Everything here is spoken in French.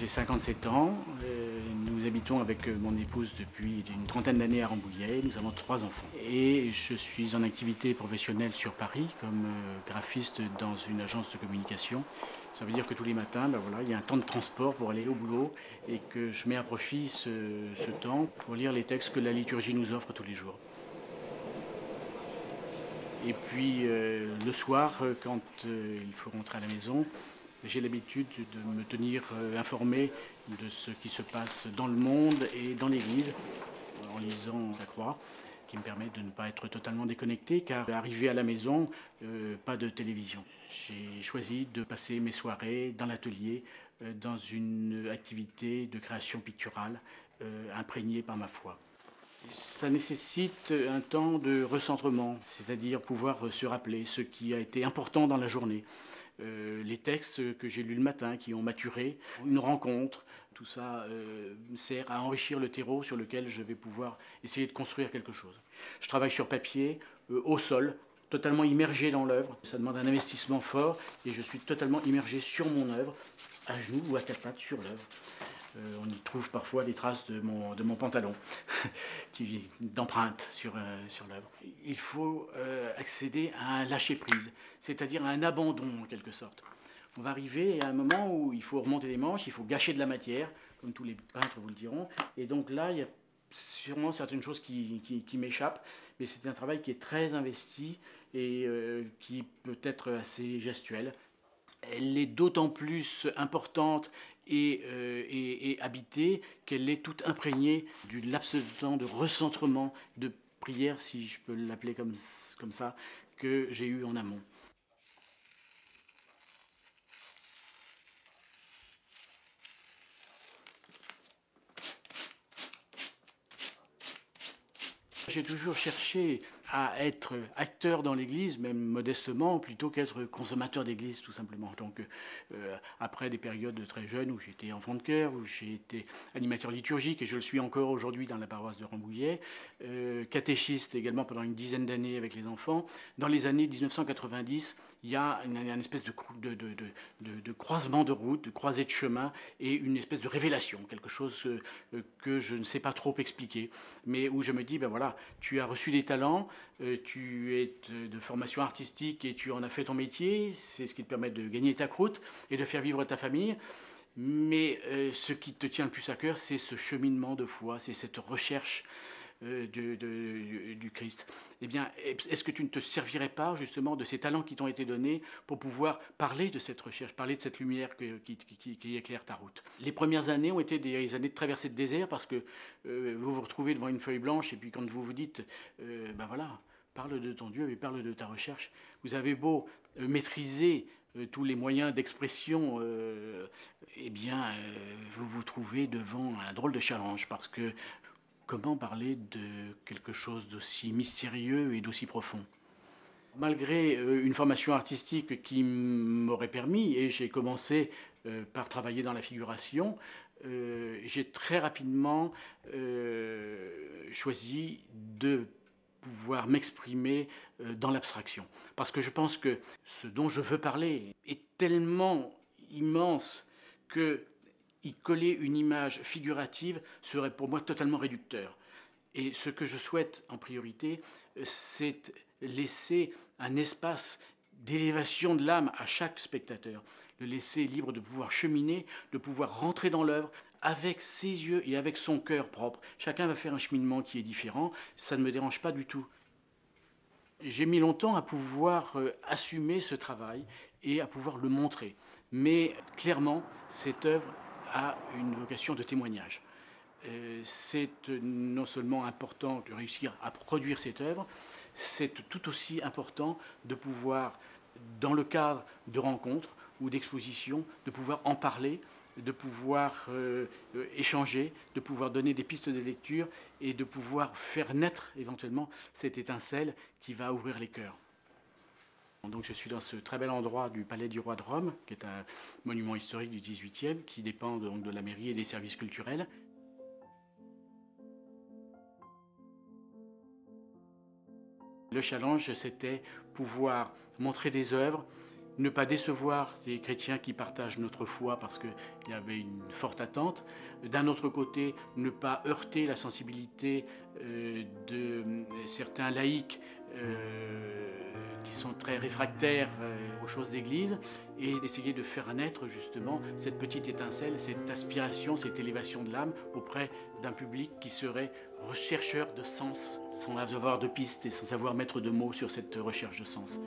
J'ai 57 ans, nous habitons avec mon épouse depuis une trentaine d'années à Rambouillet, nous avons 3 enfants. Et je suis en activité professionnelle sur Paris comme graphiste dans une agence de communication. Ça veut dire que tous les matins, voilà, il y a un temps de transport pour aller au boulot et que je mets à profit ce temps pour lire les textes que la liturgie nous offre tous les jours. Et puis le soir, quand il faut rentrer à la maison, j'ai l'habitude de me tenir informé de ce qui se passe dans le monde et dans l'Église en lisant la Croix, qui me permet de ne pas être totalement déconnecté, car arrivé à la maison, pas de télévision. J'ai choisi de passer mes soirées dans l'atelier, dans une activité de création picturale imprégnée par ma foi. Ça nécessite un temps de recentrement, c'est-à-dire pouvoir se rappeler ce qui a été important dans la journée. Les textes que j'ai lus le matin, qui ont maturé, une rencontre, tout ça sert à enrichir le terreau sur lequel je vais pouvoir essayer de construire quelque chose. Je travaille sur papier, au sol, totalement immergé dans l'œuvre. Ça demande un investissement fort et je suis totalement immergé sur mon œuvre, à genoux ou à quatre pattes sur l'œuvre. On y trouve parfois les traces de mon pantalon d'empreintes sur l'œuvre. Il faut accéder à un lâcher-prise, c'est-à-dire à un abandon en quelque sorte. On va arriver à un moment où il faut remonter les manches, il faut gâcher de la matière, comme tous les peintres vous le diront, et donc là, il y a sûrement certaines choses qui m'échappent, mais c'est un travail qui est très investi et qui peut être assez gestuel. Elle est d'autant plus importante et habitée qu'elle est toute imprégnée du laps de temps de recentrement, de prière, si je peux l'appeler comme ça, que j'ai eu en amont. J'ai toujours cherché à être acteur dans l'Église, même modestement, plutôt qu'être consommateur d'Église, tout simplement. Donc, après des périodes très jeunes où j'étais enfant de chœur, où j'ai été animateur liturgique, et je le suis encore aujourd'hui dans la paroisse de Rambouillet, catéchiste également pendant une dizaine d'années avec les enfants. Dans les années 1990, il y a une espèce de croisement de route, de croisée de chemin, et une espèce de révélation, quelque chose que je ne sais pas trop expliquer, mais où je me dis, ben voilà, tu as reçu des talents, tu es de formation artistique et tu en as fait ton métier, c'est ce qui te permet de gagner ta croûte et de faire vivre ta famille. Mais ce qui te tient le plus à cœur, c'est ce cheminement de foi, c'est cette recherche du Christ. Eh bien, est-ce que tu ne te servirais pas justement de ces talents qui t'ont été donnés pour pouvoir parler de cette recherche, parler de cette lumière qui éclaire ta route? Les premières années ont été des années de traversée de désert parce que vous vous retrouvez devant une feuille blanche et puis quand vous vous dites, ben voilà, parle de ton Dieu et parle de ta recherche. Vous avez beau maîtriser tous les moyens d'expression, eh bien, vous vous trouvez devant un drôle de challenge parce que comment parler de quelque chose d'aussi mystérieux et d'aussi profond? Malgré une formation artistique qui m'aurait permis, et j'ai commencé par travailler dans la figuration, j'ai très rapidement choisi de pouvoir m'exprimer dans l'abstraction. Parce que je pense que ce dont je veux parler est tellement immense que y coller une image figurative serait pour moi totalement réducteur. Et ce que je souhaite en priorité, c'est laisser un espace d'élévation de l'âme à chaque spectateur, le laisser libre de pouvoir cheminer, de pouvoir rentrer dans l'œuvre avec ses yeux et avec son cœur propre. Chacun va faire un cheminement qui est différent, ça ne me dérange pas du tout. J'ai mis longtemps à pouvoir assumer ce travail et à pouvoir le montrer. Mais clairement, cette œuvre a une vocation de témoignage. C'est non seulement important de réussir à produire cette œuvre, c'est tout aussi important de pouvoir, dans le cadre de rencontres ou d'expositions, de pouvoir en parler, de pouvoir échanger, de pouvoir donner des pistes de lecture et de pouvoir faire naître éventuellement cette étincelle qui va ouvrir les cœurs. Donc je suis dans ce très bel endroit du Palais du Roi de Rome, qui est un monument historique du XVIIIe, qui dépend donc de la mairie et des services culturels. Le challenge, c'était pouvoir montrer des œuvres ne pas décevoir des chrétiens qui partagent notre foi parce qu'il y avait une forte attente. D'un autre côté, ne pas heurter la sensibilité de certains laïcs qui sont très réfractaires aux choses d'église, et essayer de faire naître justement cette petite étincelle, cette aspiration, cette élévation de l'âme auprès d'un public qui serait rechercheur de sens, sans avoir de pistes et sans savoir mettre de mots sur cette recherche de sens.